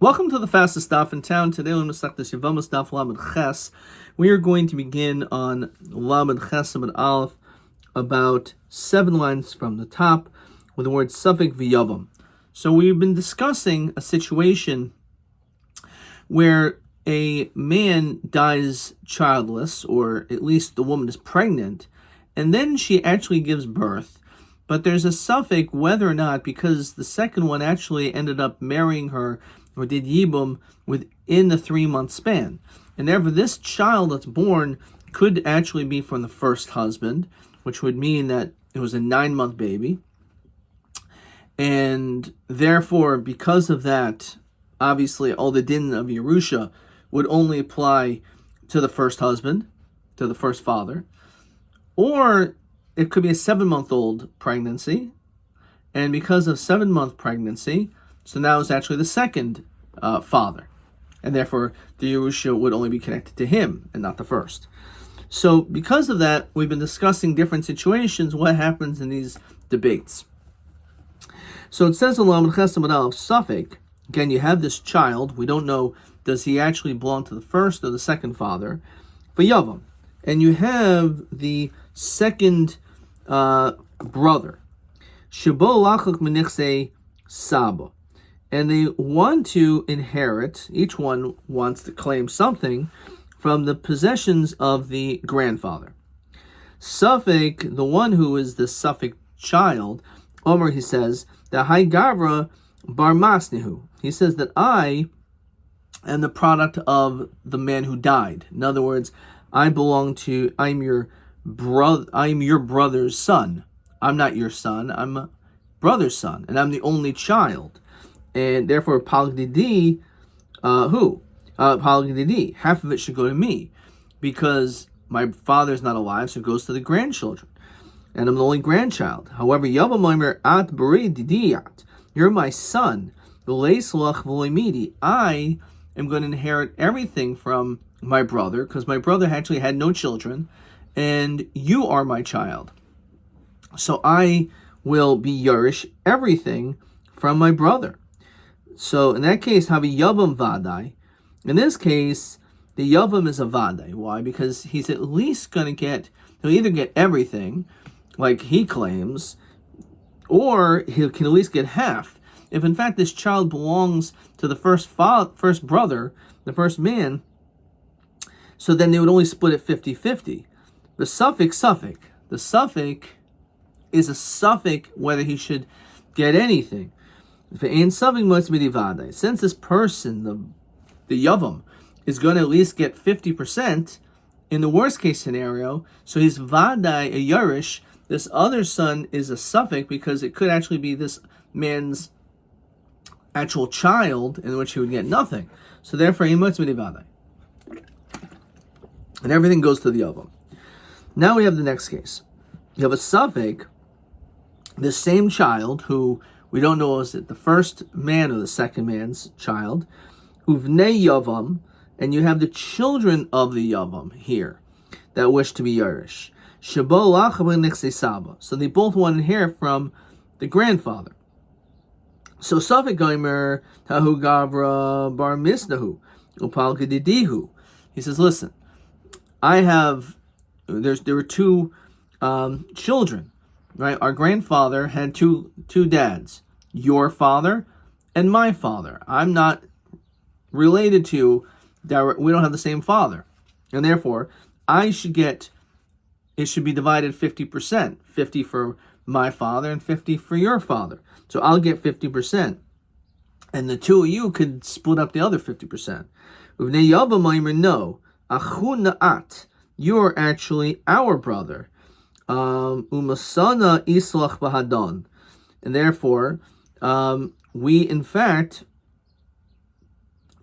Welcome to the fastest daf in town. Today on Masechtas Yevamot daf Lamed Ches, we are going to begin on Lamed Ches Amud Aleph, about 7 lines from the top, with the word Safek v'Yavam. So we've been discussing a situation where a man dies childless, or at least the woman is pregnant, and then she actually gives birth. But there's a safek whether or not, because the second one actually ended up marrying her or did yibum within the 3-month span. And therefore this child that's born could actually be from the first husband, which would mean that it was a 9-month baby. And therefore, because of that, obviously all the din of Yerusha would only apply to the first husband, to the first father. Or it could be a 7-month-old pregnancy, and because of 7-month pregnancy, so now it's actually the second father, and therefore the Yerusha would only be connected to him and not the first. So because of that, we've been discussing different situations, what happens in these debates. So it says in Lamed Ches Amud Aleph, Safek, again, you have this child, we don't know, does he actually belong to the first or the second father, for Yavam. And you have the second brother, Shabo Lachak Menichse Saba. And they want to inherit, each one wants to claim something from the possessions of the grandfather. Safek, the one who is the Safek child, Omer, he says, the Hai Gavra Bar Masnihu. He says that I am the product of the man who died. In other words, I'm your brother's son. I'm not your son, I'm a brother's son, and I'm the only child. And therefore, Palgdidi, Palgdidi, half of it should go to me, because my father's not alive, so it goes to the grandchildren, and I'm the only grandchild. However, Yevamot at Bari Didiyat, you're my son. I am going to inherit everything from my brother, because my brother actually had no children, and you are my child. So I will be Yarish everything from my brother. So in that case, have a Yavam Vadai. In this case, the Yavam is a Vadai. Why? Because he's at least going to he'll either get everything, like he claims, or he can at least get half. If in fact this child belongs to the first brother, the first man, so then they would only split it 50-50. The Safek, the Safek is a Safek whether he should get anything. Since this person, the Yavam, is going to at least get 50% in the worst case scenario, so he's Vadai, a Yarish, this other son is a Safek because it could actually be this man's actual child, in which he would get nothing. So therefore, he must be Vadai. And everything goes to the Yavam. Now we have the next case. You have a Safek, the same child who we don't know is it the first man or the second man's child, Uvnei Yavam, and you have the children of the Yavam here that wish to be Yarish. Shabo Lachab Nechse Saba. So they both want to inherit from the grandfather. So Safek Gomer Tahu Gavra Bar Misnahu Upal Gedidihu. He says, listen, there were two children. Right, our grandfather had two dads, your father and my father. I'm not related to that. We don't have the same father, and therefore it should be divided 50%, 50 for my father and 50 for your father. So I'll get 50%, and the two of you could split up the other 50%. No, Achunaat, you're actually our brother. Umasana islach bahadon, and therefore we in fact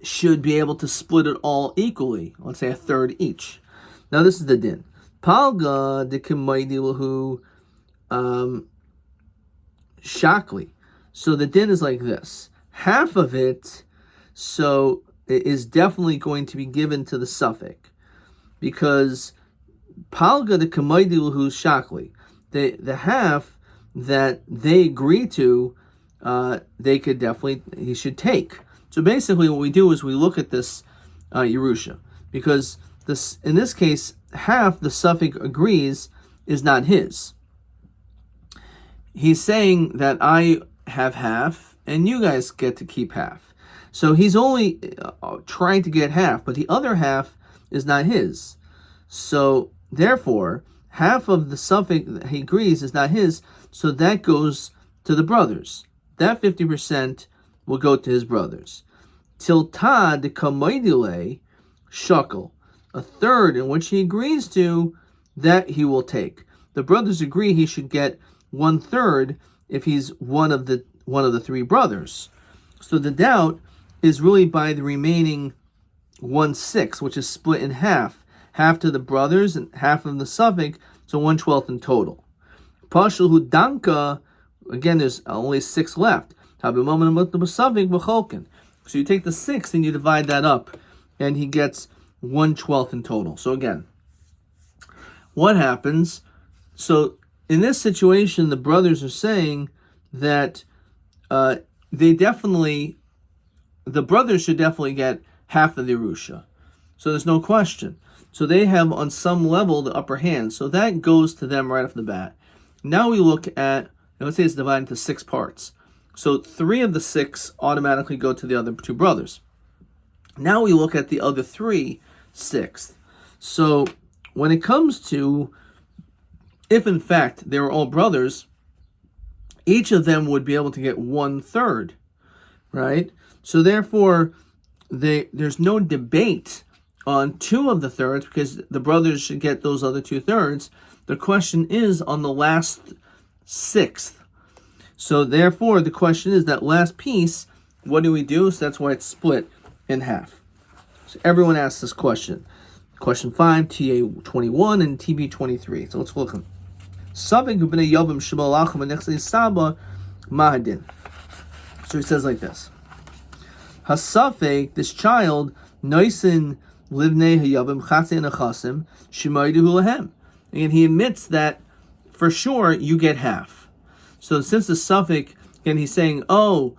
should be able to split it all equally. Let's say a third each. Now this is the din. Palga de kimaydilahu shakli. So the din is like this: half of it, so it is definitely going to be given to the Safek, because Palga the Kamaidilahu Shakli, the half that they agree to, he should take. So basically what we do is we look at this Yerusha, because in this case, half the suffix agrees is not his. He's saying that I have half and you guys get to keep half. So he's only trying to get half, but the other half is not his. So therefore, half of the suffix that he agrees is not his, so that goes to the brothers. That 50% will go to his brothers. Tilta de kamoidile shakel, a third in which he agrees to, that he will take. The brothers agree he should get 1/3 if he's one of the three brothers. So the doubt is really by the remaining 1/6, which is split in half to the brothers and half of the suffix, so 1/12 in total. Pashul hu danka, again, there's only 6 left. So you take the 6 and you divide that up, and he gets 1/12 in total. So again, what happens? So in this situation, the brothers are saying that the brothers should definitely get half of the Yerusha. So there's no question. So they have on some level the upper hand. So that goes to them right off the bat. Now we look at, let's say it's divided into 6 parts. So 3 of the 6 automatically go to the other 2 brothers. Now we look at the other 3/6. So when it comes to, if in fact they were all brothers, each of them would be able to get 1/3, right? So therefore, there's no debate on 2 of the thirds, because the brothers should get those other 2/3. The question is on the last 1/6. So therefore, the question is that last piece, what do we do? So that's why it's split in half. So everyone asks this question. Question 5, TA 21 and TB 23. So let's look at them. So he says like this. Hasafek, this child, noisin livnei hayavim chatzei nechasim shemayduhu lahem. And he admits that for sure you get half. So since the suffix, again, he's saying, oh,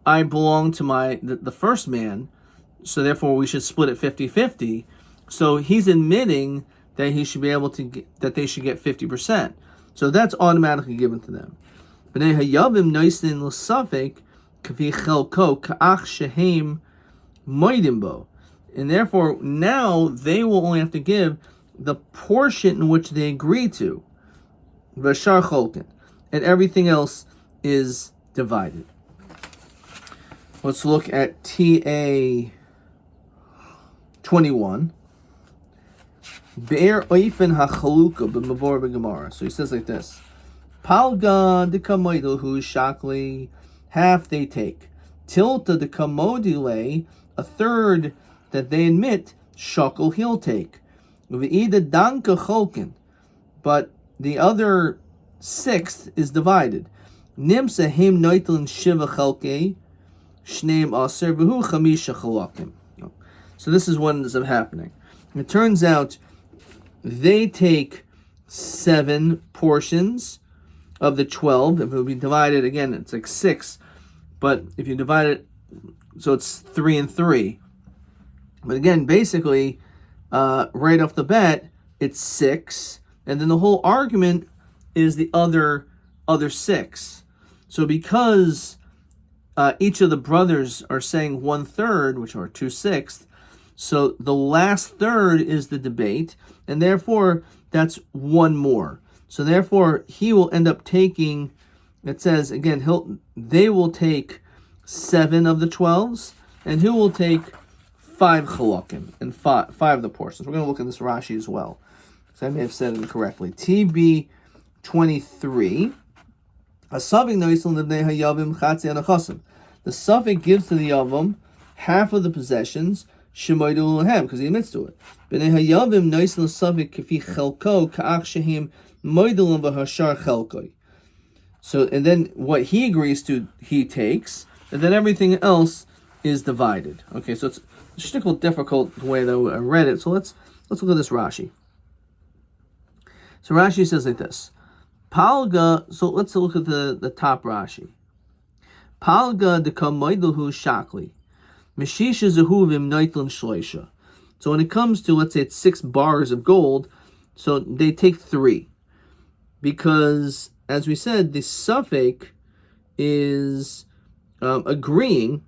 I belong to the first man, so therefore we should split it 50-50. So he's admitting that he should be able to that they should get 50%. So that's automatically given to them. Bnei hayavim noisin l'suffix k'vi chelko ka'ach shehem moedim bo. And therefore, now they will only have to give the portion in which they agree to. V'shar cholkin. And everything else is divided. Let's look at TA 21. Be'er oifen ha'chaluka b'mavor b'gemara. So he says like this. Palga de kamoidilhu shakli, half they take. Tilta de kamodile, a third that they admit, shakel he'll take. V'ida danka cholkin, but the other 6th is divided. Nimsa him noitlin shiva chelke, shneim aser v'hu chamisha chalakim. So this is what ends up happening. It turns out they take 7 portions of the 12. If it would be divided, again, it's like 6. But if you divide it, so it's 3 and 3. But again, basically, right off the bat, it's 6. And then the whole argument is the other 6. So because each of the brothers are saying 1/3, which are 2/6, so the last third is the debate, and therefore that's 1 more. So therefore he will end up taking, it says again, they will take 7 of the 12s, and he will take 5 chalakim and 5 of the portions. We're going to look at this Rashi as well, because I may have said it incorrectly. TB 23. The suffix gives to the Yavam half of the possessions, because he admits to it. So, and then what he agrees to, he takes, and then everything else is divided. Okay, so it's a shtickle difficult way that I read it. So let's look at this Rashi. So Rashi says like this. Palga, so let's look at the top Rashi. Palga de kamoidilhu shakli. Meshisha zehuvim neitlin shloisha. So when it comes to, let's say it's 6 bars of gold, so they take 3. Because, as we said, the suffix is agreeing,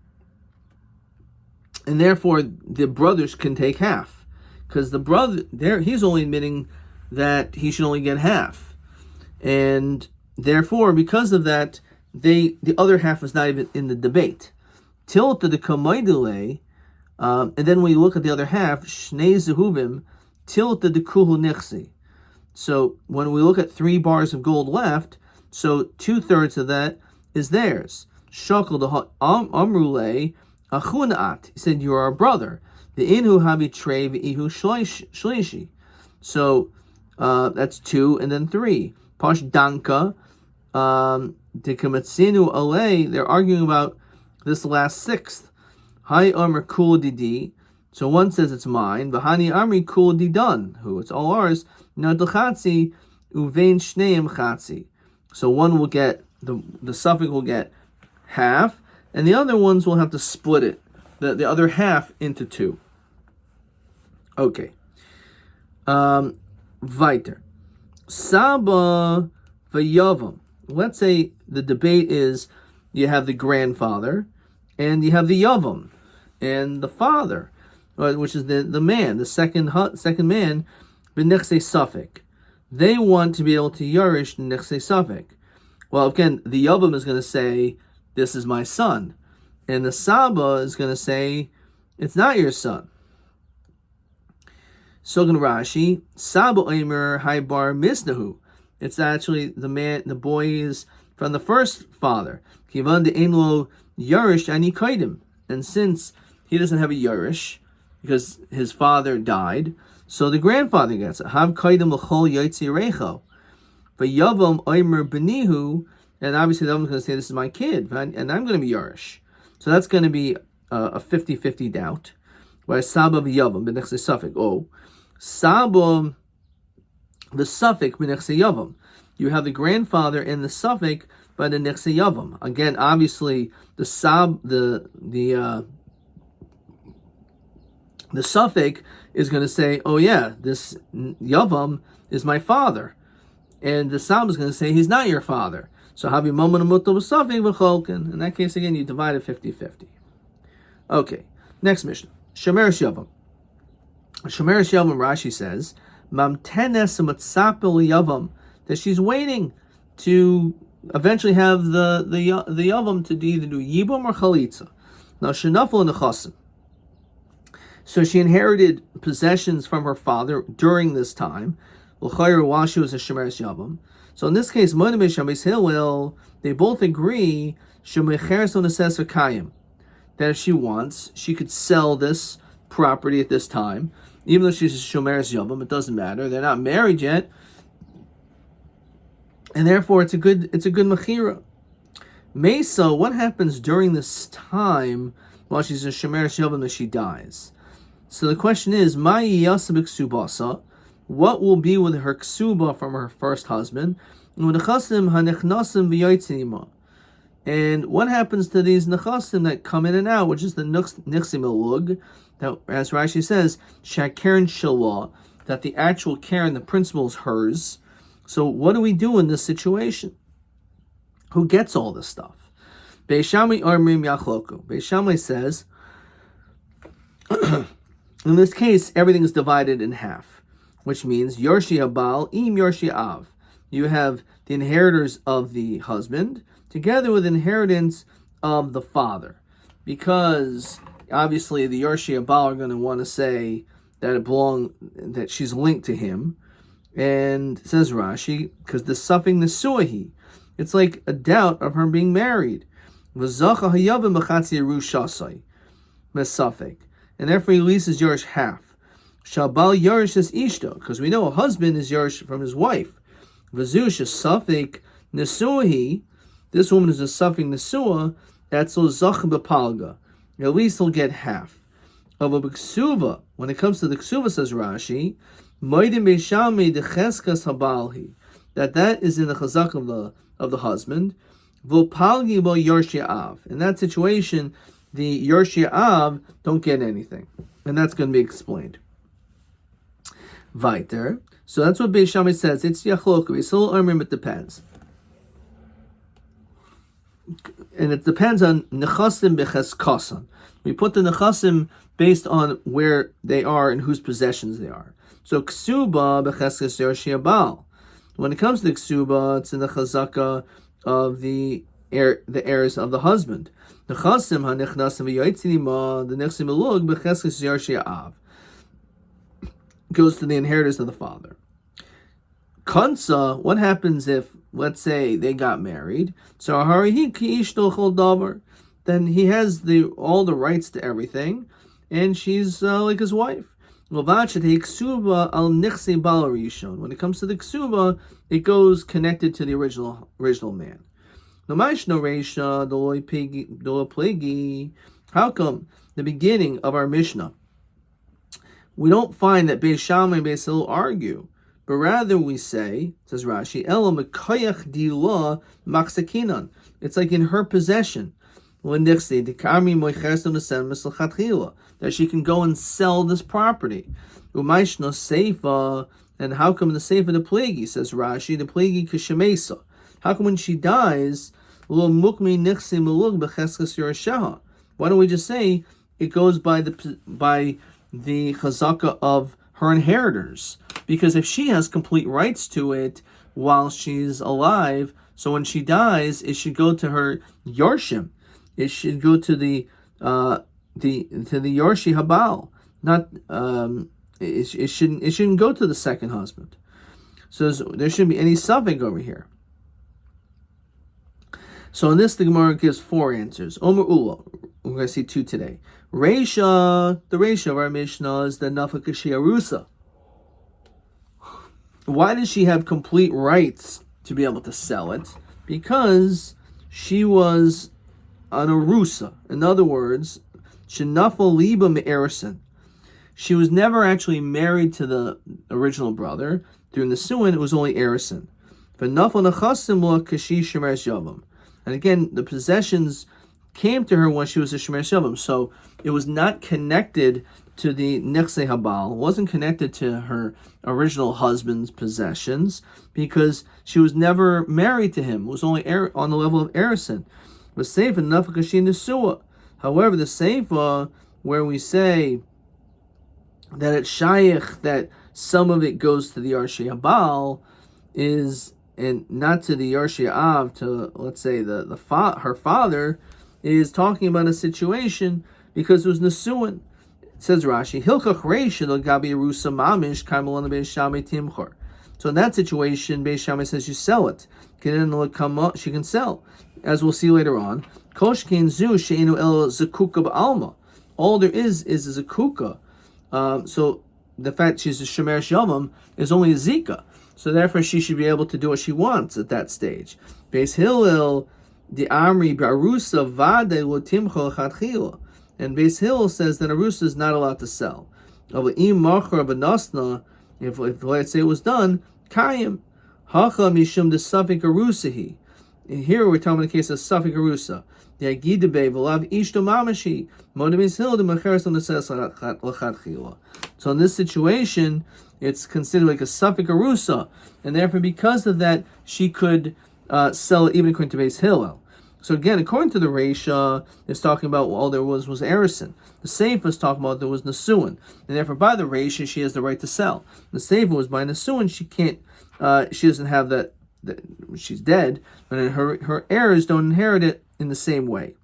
and therefore the brothers can take half. Because the brother, there, he's only admitting that he should only get half. And therefore, because of that, the other half is not even in the debate. Tilta the kamaydele, and then when you look at the other half, shnei zehuvim, tilta the kuhu nechsi. So when we look at 3 bars of gold left, so 2/3 of that is theirs. Shakal the amrule achunat. He said, "You are a brother." The inhu habi trei v'ihu shlishi. So that's 2 and then 3. Pash danka dekamatsinu alei. They're arguing about this last 6th. Hai amr kul didi. So one says it's mine. V'hani amri kul didan. Who it's all ours. Nadachatzi uvein shneim chatzi. So one will get the suffix will get half, and the other ones will have to split it, the other half, into 2. Okay. Weiter. Saba v'yavam. Let's say the debate is you have the grandfather and you have the yavam and the father, which is the man, the second man, b'nechsei suffix. They want to be able to yarish the nechsei suffix. Well, again, the yavam is going to say, "This is my son," and the saba is going to say, "It's not your son." Sogan Rashi, Saba Omer Haibar Misnahu. It's actually the boy is from the first father. Kivan de Enlo Yarish Ani Kaidim. And since he doesn't have a Yarish, because his father died, so the grandfather gets it. Hav Kaidim L'chol Yaitzi Recho. But Yavam Omer Benihu, and obviously the other one's going to say, "This is my kid," and I'm going to be Yarish. So that's going to be a 50-50 doubt. By Saba V'Yavam, the next is suffix. Oh. Saba, the suffix b'nechsei yavam. You have the grandfather and the suffix by the nechsei yavam. Again, obviously, the suffix is going to say, "Oh yeah, this yavam is my father," and the saba is going to say, "He's not your father." So havi moment amuto suffix v'cholken. In that case, again, you divide it 50-50. Okay, next mission. Shemeres yavam. Shemeres Yavam, Rashi says, Mamtenes Matzapel Yavam, that she's waiting to eventually have the Yavam to either do Yibam or Chalitza. Now, Shenafel Nechasim. So she inherited possessions from her father during this time, while she was a Shemeres Yavam. So in this case, Moed Shabbos Hillel, they both agree, Shemecheres Oneses V'Kayim, that if she wants, she could sell this property at this time. Even though she's a Shomeres Yavam, it doesn't matter. They're not married yet, and therefore it's a good mechira. Mesa, what happens during this time while she's a Shomeres Yavam that she dies? So the question is, Ma'i Yasabik Subasa, what will be with her ksuba from her first husband? And what happens to these nechasim that come in and out, which is the nichsim elug, that, as Rashi says, shakern shalah, that the actual Karen, the principal, is hers. So what do we do in this situation? Who gets all this stuff? Beis Shammai Armim Yachloku. Beis Shammai says, in this case, everything is divided in half, which means Yorshi Habal, Im Yorshi Av. You have the inheritors of the husband together with inheritance of the father, because obviously the Yorshi Abal are going to want to say that she's linked to him, and says Rashi, because the suffing the suahi, it's like a doubt of her being married. V'zacha hayavim b'chatzi yerushasai mesafek, and therefore he leases Yorish half. Shabal Yorish is ishto, because we know a husband is Yorish from his wife. V'zush is suffik nesuahi. This woman is a suffing nesua. That's l'zach b'palga. At least he'll get half. Of a b'ksuva, when it comes to the ksuva, says Rashi, moedim beishami decheskas habalhi, that is in the chazak of the husband. V'palgi bo yorshi av. In that situation, the Yorshei Av don't get anything. And that's going to be explained. Weiter. So that's what Beis Shammai says. It's Yachloku. It's a little Umrim, it depends. And it depends on Nechasim Becheskasan. We put the Nechasim based on where they are and whose possessions they are. So Ksuba Becheskes Yorshei Abal. When it comes to Ksuba, it's in the Chazaka of the heirs of the husband. Nechasim HaNechnasim V'Yoitzinima, the Nechsim Elug Becheskes Yorshei Av, goes to the inheritors of the father. Kansa, what happens if, let's say, they got married? So then he has all the rights to everything, and she's like his wife. When it comes to the ksuba, it goes connected to the original man. How come the beginning of our Mishnah, we don't find that Beis Shammai and Beis Hillel argue, but rather we say, says Rashi, it's like in her possession, that she can go and sell this property. And how come the Seifa the Plagi, says Rashi, the Plagi Kishemesa? How come when she dies, why don't we just say it goes by the chazaka of her inheritors? Because if she has complete rights to it while she's alive, so when she dies, it should go to her Yorshim. It should go to the Yorshei Habal. Not it shouldn't go to the second husband. So there shouldn't be any suffix over here. So in this, the Gemara gives 4 answers. Omer Ula, we're going to see 2 today. The Reisha of our Mishnah is the Nafaka Shiarusa. Why does she have complete rights to be able to sell it? Because she was an Arusa. In other words, Shenafal Liba Me'erison. She was never actually married to the original brother. During the Suin, it was only Erison. But Nafal Nechasim La Kashi Shemeres Yavam. And again, the possessions came to her when she was a Shemeres Yavam. So it was not connected to the Nechse Habal. It wasn't connected to her original husband's possessions because she was never married to him. It was only on the level of Erison. It was Seifa Nafakashi Nesua. However, the Seifa, where we say that it's Shaykh, that some of it goes to the Yorshei Habal, and not to the Yorshei Av, to, let's say, her father, is talking about a situation because it was Nesuin. It says Rashi, Hilchach Reish Gabi Rusa Mamish Karmelon Beis Shammai Timchor. So in that situation, Beis Shammai says you sell it. She can sell. As we'll see later on, Koshkein Zu Sheinu El Zakuka Ba'alma. All there is a Zakuka. So the fact she's a Shemeres Yavam is only a Zika. So therefore she should be able to do what she wants at that stage. Beis Hillel, the Amri Barusa Vade Lo Timchol Chadchila. And Beis Hillel says that Arusa is not allowed to sell. If let's say it was done, Kayim, Hacha Mishum the Safik Arusahi. Here we're talking about the case of Safik Arusa. The Agidebe Velav Ishto Mamashi, Modemis Hill, the Mecheres on the Ses Lachatchila. So in this situation, it's considered like a Safik Arusa, and therefore because of that, she could sell it even according to Beis Hillel. So again, according to the Reisha, it's talking about all there was Erison. The Seifa is talking about there was Nesuin, and therefore by the Reisha she has the right to sell. The Seifa was by Nesuin, she can't. She doesn't have that. She's dead, but her heirs don't inherit it in the same way.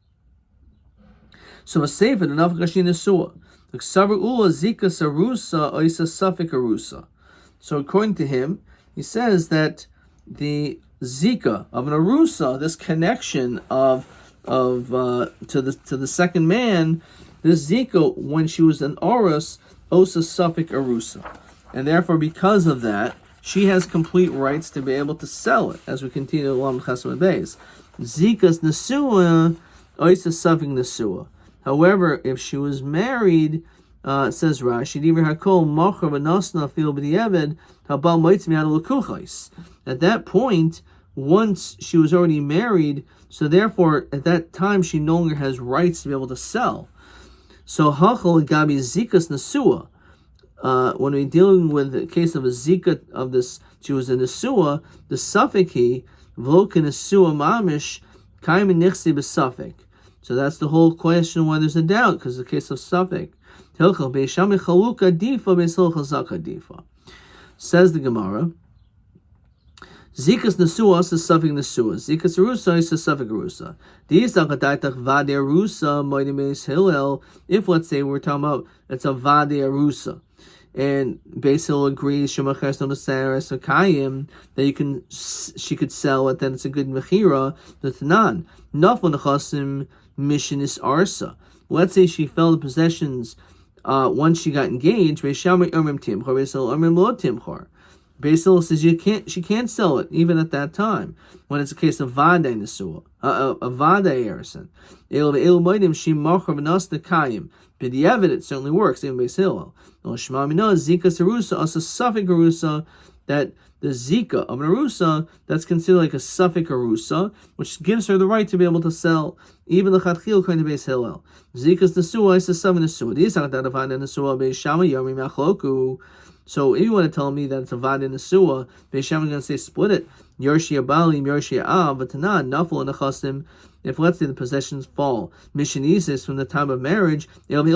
So a Seifa the Nafkashi Nesua, the Ksavar Ula Zika Sarusa Oisa Safik Arusa. So according to him, he says that the Zika of an Arusa, this connection to the second man, this Zika when she was an Orus, Osa Safik Arusa, and therefore because of that, she has complete rights to be able to sell it. As we continue along Chesed Beis, Zika's Nesua, Oisa Safik Nesua. However, if she was married, says Rashi, at that point, once she was already married, so therefore at that time she no longer has rights to be able to sell. So hachal gabi zikas nesua. When we're dealing with the case of a zika of this, she was a nesua, the suffix v'lo nesua mamish kaim nichsi b'suffix. So that's the whole question why there's a doubt, because the case of suffix. Says the Gemara, Zikas nesua is a suffix nesua. Zikas arusa is a suffix arusa. These are vade arusa moedim beis hillel. If let's say we're talking about it's a vade arusa, and Beis Hillel agrees shemaches no neseres kayim that she could sell it, then it's a good mechira. The tanan nafon nechasim missionis arsa. Let's say she fell the possessions once she got engaged. Beis Shammai omrim timchar, Beis Hillel omrim lo timchar. Beis Hillel says she can't sell it even at that time when it's a case of vade nesua, a vade erison. El moedim she machar v'nas nekayim. B'diavad it certainly works even Beis Hillel. No shema mina zika sarusa as a suffix arusa, that the zika of an arusa that's considered like a suffix arusa, which gives her the right to be able to sell even the chatchil according to Beis Hillel. Zika's nesua is a suffix nesua. These are that vade nesua Beis Shammai Yomi machloku. So if you want to tell me that it's a vade nesua, Beis Shammai is going to say split it. Yorshia balim, Yorshia av, v'tanan nafal nechasim. If let's say the possessions fall, mishanisis from the time of marriage, certainly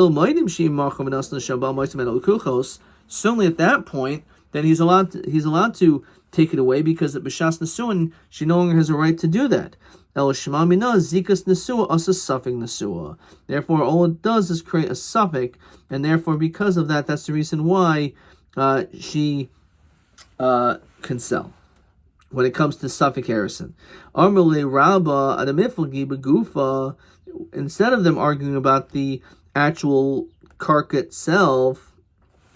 at that point, then he's allowed to take it away, because at b'shas nesuin she no longer has a right to do that. Zikas nesua as a suffix nesua. Therefore, all it does is create a suffix, and therefore, because of that, that's the reason why she can sell. When it comes to suffix harrison, instead of them arguing about the actual karka itself,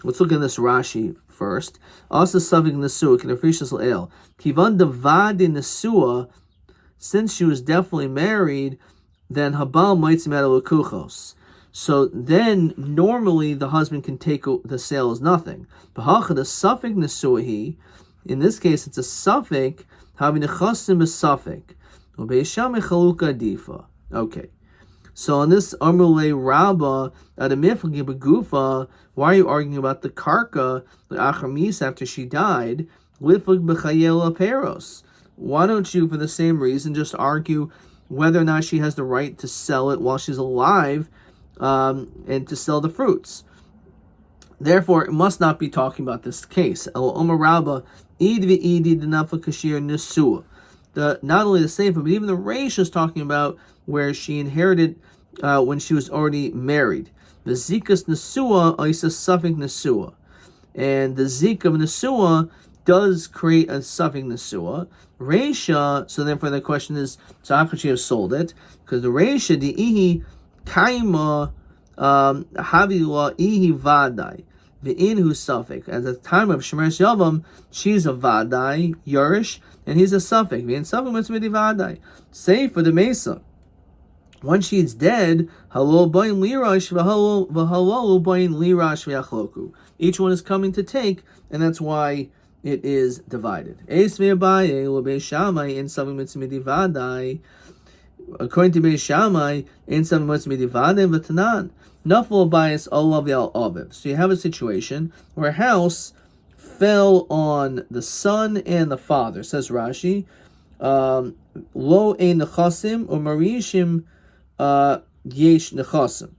let's look at this Rashi first. Also suffix nesua can appreciate el kivan devade nesua. Since she was definitely married, then habal maitzim lukuchos. So then normally the husband can take the sale as nothing. B'hacha the suffix nesuahi. In this case, it's a suffix, having a chasim a suffix. Okay. So on this Amrulei Rabba, at a mifragi begufa, why are you arguing about the karka, the achamis, after she died? Liflig b'chayel aperos. Why don't you, for the same reason, just argue whether or not she has the right to sell it while she's alive, and to sell the fruits? Therefore, it must not be talking about this case. Not only the Sefer, but even the Reish is talking about where she inherited when she was already married. The Zikas Nesua is a suffix Nesua. And the Zik of Nesua does create a suffix Nesua. Reisha, so therefore the question is, so how could she have sold it? Because the Reisha, the Ihi Kaima Havila Ihi Vadai. The inhu suffix. At the time of Shemeres Yavam, she's a vadai, Yerish, and he's a suffix. The suffix must be vadai. Say for the Mesa, once she's dead, halol bayin lirash v'halol bayin lirash v'yachloku. Each one is coming to take, and that's why it is divided. Eis ve'abaye l'beis Shammai in suffix mitzvah vadai. According to Beis Shammai, in suffix mitzvah vadai v'tanan. Nafal bias olav yal aviv. So you have a situation where a house fell on the son and the father. Says Rashi, lo ein nechasim or marishim yesh nechasim.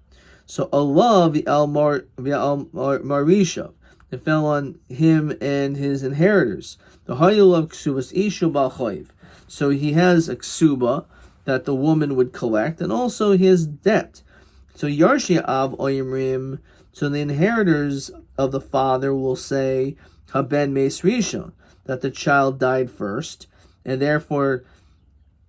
So olav yal marisha. It fell on him and his inheritors. The hayil of ksubas ishu bal chayiv. So he has a ksuba that the woman would collect, and also his debt. So Yarshia Av Oyimrim, so the inheritors of the father will say Haben Meis Rishon, that the child died first, and therefore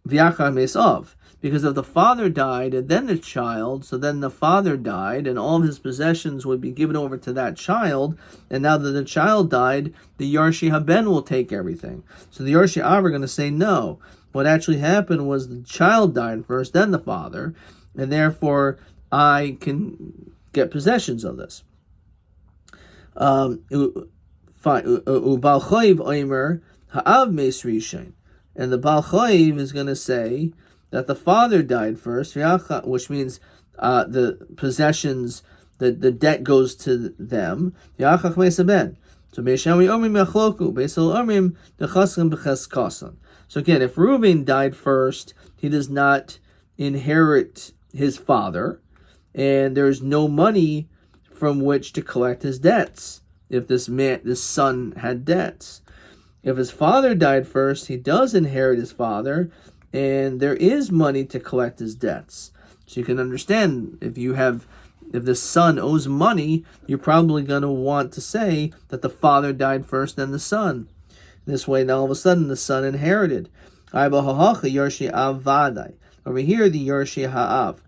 V'yachar Meis Av. Because if the father died and then the child, so then the father died, and all of his possessions would be given over to that child, and now that the child died, the Yarshi Haben will take everything. So the Yarshi Av are going to say no. What actually happened was the child died first, then the father, and therefore I can get possessions of this. Fine. Ubal Chayiv Oimer Ha'av Meis Rishon. And the Baal Chayiv is going to say that the father died first, which means the possessions, the debt goes to them. So again, if Reuben died first, he does not inherit his father, and there's no money from which to collect his debts if this son had debts. If his father died first, he does inherit his father, and there is money to collect his debts. So you can understand, if the son owes money, you're probably going to want to say that the father died first, then the son. This way, now all of a sudden, the son inherited. Over here, the Yarshi Ha'av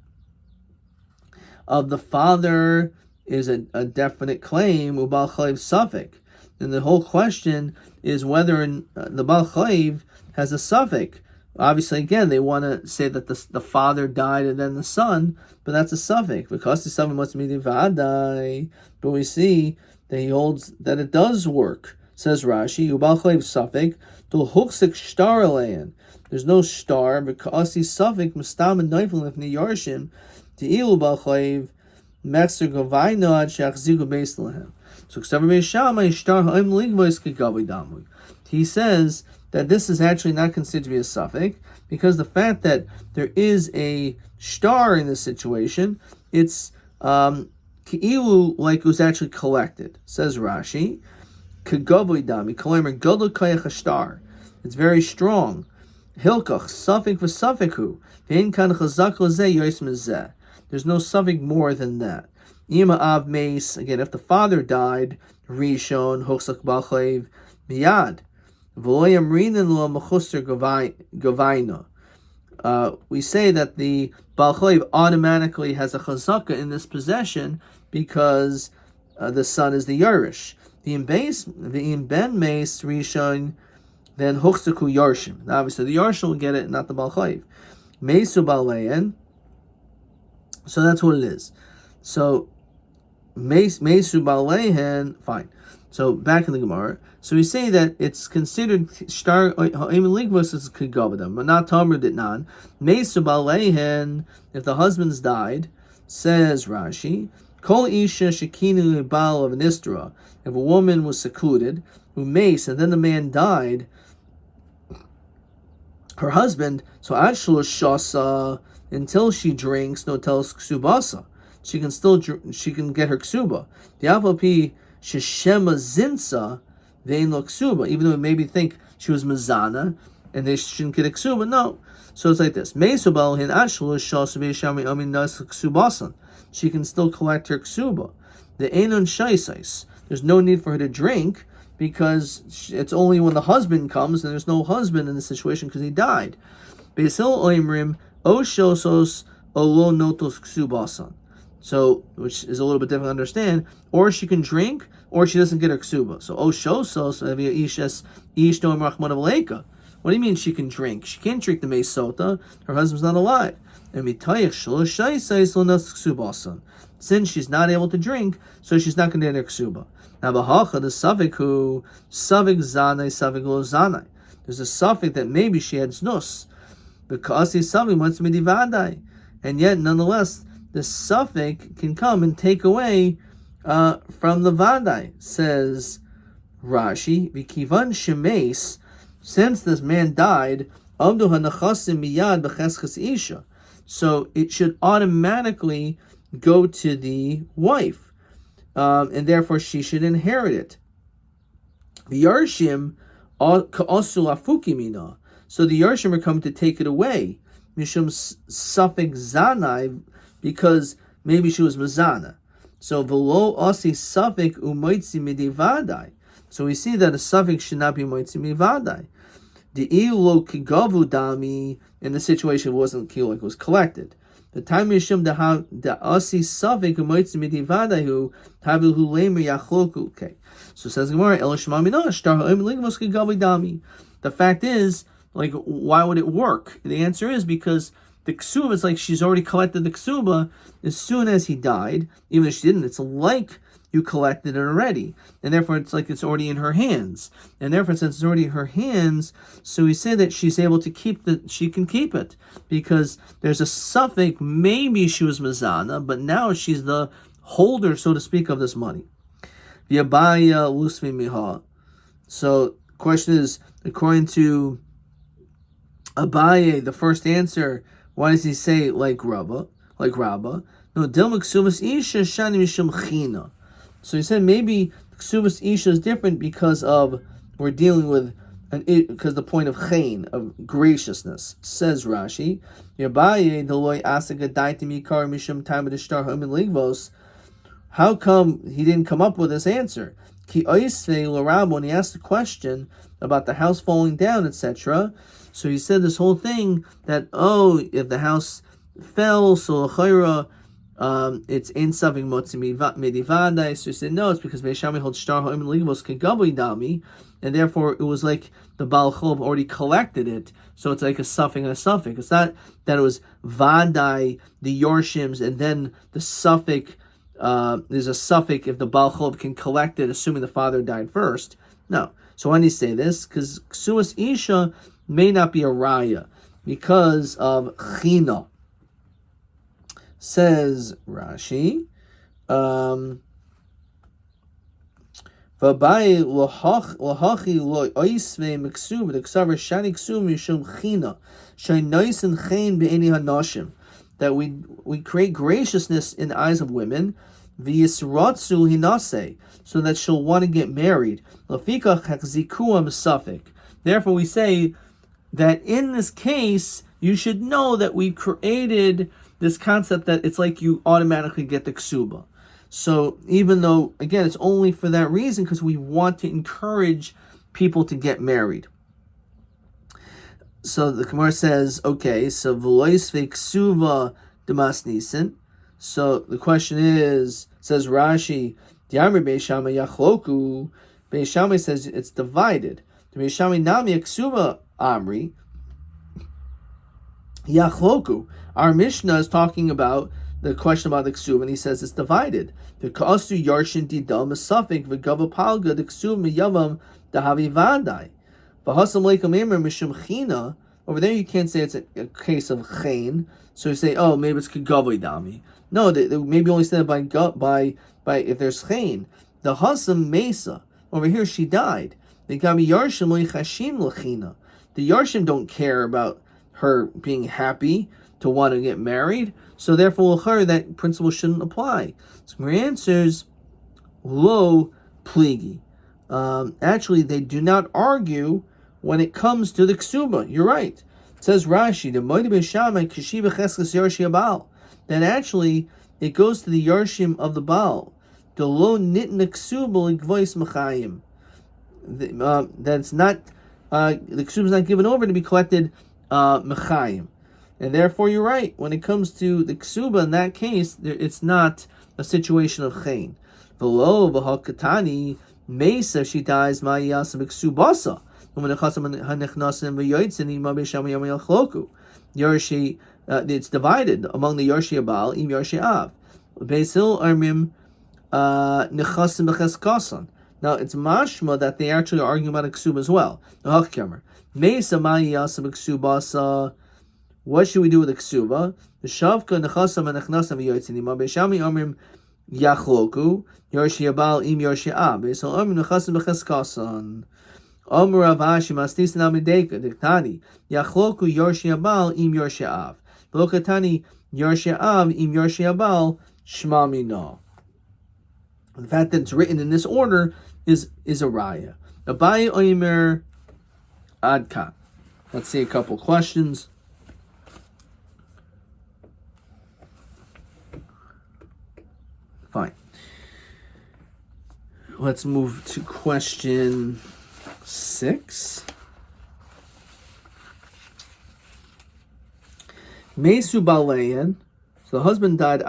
of the father is a definite claim, Ubal Chayiv Suffolk. And the whole question is whether the Baal Chayiv has a suffix. Obviously, again, they want to say that the father died and then the son, but that's a suffix. Because the son must be divadai. But we see that he holds that it does work. Says Rashi, Ubal Chayiv suffix, Dul Huksik Shtar Alayan. There's no star, because he's suffix, Mustam and Neifel if Niyarshim, to Ilu Baal Chayiv, Mexer Govainod, Shachzigu Baselahem. He says that this is actually not considered to be a suffix, because the fact that there is a star in this situation, it's ki'ilu, like it was actually collected. Says Rashi, it's very strong. Hilkach, suffix for suffixu. There's no suffix more than that. Ima av meis, again, if the father died, Rishon, Hochsak Balchayv, Miyad. V'loyam rinin lo mechuster gavaina. We say that the Balchayv automatically has a chazaka in this possession because the son is the Yarish. The in ben meis Rishon, then Hochsaku Yarshim. Obviously, the Yarshim will get it, not the Balchayv. Meisu Balayan. So that's what it is. So, Mesu Balehen, fine. So, back in the Gemara. So, we say that it's considered Shtar Ha'im Ligvos is Kigavadam, but not Tamar Ditnan. Mesu Balehen, if the husband's died, says Rashi, Kol Isha Shekinu Baal of an Istra, if a woman was secluded, who mace, and then the man died, her husband, so Ashla Shasa, until she drinks, no tells Ksubasa. She can get her ksuba. The alpha sheshema zinsa vein lo ksuba. Even though we maybe think she was mazana and they shouldn't get a ksuba. No. So it's like this. Meisubal hin ashlu shas veishami amin nas ksubasan. She can still collect her ksuba. The enon shaisais. There's no need for her to drink because it's only when the husband comes, and there's no husband in the situation because he died. Beisil oimrim o shosos o lo notos ksubasan. So, which is a little bit difficult to understand, or she can drink, or she doesn't get her ksuba. So, what do you mean she can drink? She can't drink the meisota. Her husband's not alive. Since she's not able to drink, so she's not going to get her ksuba. Now, the suffix zanai, lo zanai. There's a suffix that maybe she had znus, because he's suffix wants to be divadai, and yet nonetheless, the suffix can come and take away from the vadai. Says Rashi, V'kivan shemes, since this man died, Amdu hanachasim miyad b'cheskes isha, so it should automatically go to the wife, and therefore she should inherit it. V'yarshim ka'asul afuki mina, so the yarshim are coming to take it away. Mishum suffix zanai, because maybe she was mazana. So v'lo asi suffix u'moitzi midivadai. So we see that a suffix should not be moitzi midivadai. The ilo kigavu dami, in the situation it wasn't kilo, like it was collected. The time yishum the asi suffix u'moitzi midivadai hu havu hu lemer yachloku. Okay. So says Gemara, el shmamina shtar ha'im ligmos kigavu dami. The fact is, like, why would it work? The answer is because the ksuba is like she's already collected the ksuba as soon as he died, even if she didn't. It's like you collected it already. And therefore it's like it's already in her hands. And therefore, since it's already in her hands, so we say that she's able to she can keep it. Because there's a suffix, maybe she was Mazana, but now she's the holder, so to speak, of this money. V'abaya lusmi miha. So the question is, according to Abaye, the first answer, why does he say like Rabba? No, Dilma Ksubas Isha Shani Mishum China. So he said maybe Ksubas Isha is different because we're dealing with because the point of chain, of graciousness. Says Rashi, Yabaye Deloy Asaga Daiti Mikar Mishum Tamadishtar Hamin Ligvos. How come he didn't come up with this answer? Ki Oisve Larab, when he asked the question about the house falling down, etc. So he said this whole thing that, if the house fell, so l'chayra, it's in something motzi medivadai. So he said no, it's because Beishami holds shtar ha'im ligvos kegavoi dami, and therefore it was like the Baal Chov already collected it, so it's like a suffix and a suffix. It's not that it was vadai, the yorshims, and then the suffix. There's a suffix if the Baal Chov can collect it, assuming the father died first. No. So why do you say this? Because Ksuas Isha may not be a raya because of china. Says Rashi, V'abai lahachi lo oisve meksuv the ksaver shani ksuv mishum china shaynoisen chen be'eni hanashim, that we create graciousness in the eyes of women, v'yisratzu hinase, so that she'll want to get married. Lafikach hakzikuam safik. Therefore, we say that in this case, you should know that we created this concept that it's like you automatically get the ksuba. So even though, again, it's only for that reason, because we want to encourage people to get married. So the Gemara says, okay, so v'lois ve'ksuva demas nisan. So the question is, says Rashi, Diamri Beishama Yachloku. Beishama says it's divided. The Beishama Nami Ksuva Amri Yachloku. Our Mishnah is talking about the question about the Ksuva, and he says it's divided. The Kasu Yarshin Didam Safik V'Gava Palga the Ksuva Yavam Dahavi Vandai. V'Hasam Leikum Emer Mishum China. Over there you can't say it's a case of chain. So you say, maybe it's Kagavoi Dami. No, they maybe only said by if there's chain. The Hasam Mesa, over here she died. The Gami Yarshim Chashim Lachina. The Yarshim don't care about her being happy to want to get married, so therefore that principle shouldn't apply. So my answers, lo pligi. Actually, they do not argue when it comes to the ksuba. You're right. It says Rashi, the Moed Beishamai Kishiva Cheskes Yarshi Abal. That actually it goes to the Yarshim of the Baal. The lo nitna ksuba ligvois machayim. That's not the ksuba is not given over to be collected machayim. And therefore, you're right. When it comes to the ksuba, in that case, it's not a situation of chain. V'lo v'hakatani mesa, she dies ma'iyasa b'ksubasa. Yarshi, it's divided among the Yarshi Abal, im Yarshi Av. Beisil armim nechasim b'cheskasan. Now it's mashma that they actually are arguing about a ksuba as well. Mesa ma'iyasa b'ksubasa. What should we do with the ksuba? The shavka nechasam and nechnasam v'yotzini. Beishami amrim yachloku Yarshi Abal im Yarshi Av. Beisil armim nechasim b'cheskasan. Amr Rav Ashi mastis namideka diktani yachloku Yarshi Abal im Yarshi Av. Lokatani Yarshi Av im Yarshi Abal shma mina. The fact that it's written in this order is a raya. Abai oimer adka. Let's see a couple questions. Fine. Let's move to question 6. Mesu baleyan. So the husband died.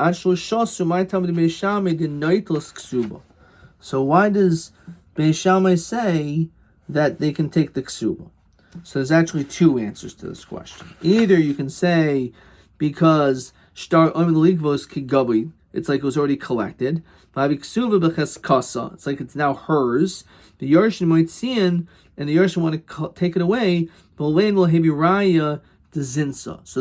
So why does Beis Shammai say that they can take the ksuba? So there's actually two answers to this question. Either you can say because shtar ligvos kigabi, It's like it was already collected. It's like it's now hers. The Yerushim might see in, and the Yerushim want to take it away. So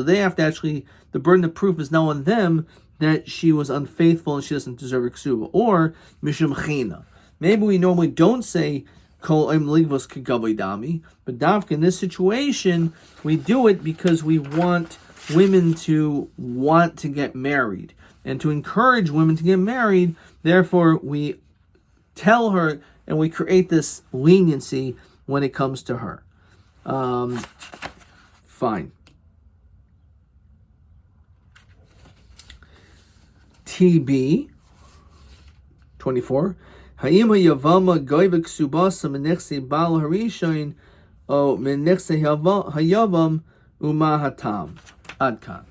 they have to actually, the burden of proof is now on them that she was unfaithful and she doesn't deserve a ksuba. Or mishum china. Maybe we normally don't say kol im ligvos kegavay dami, but davka in this situation we do it because we want women to want to get married and to encourage women to get married. Therefore, we tell her and we create this leniency when it comes to her. Fine. TB 24. Hayim hayavama goyva ksubasa menechse bal harishain o menechse hayavam umahatam. Adkan.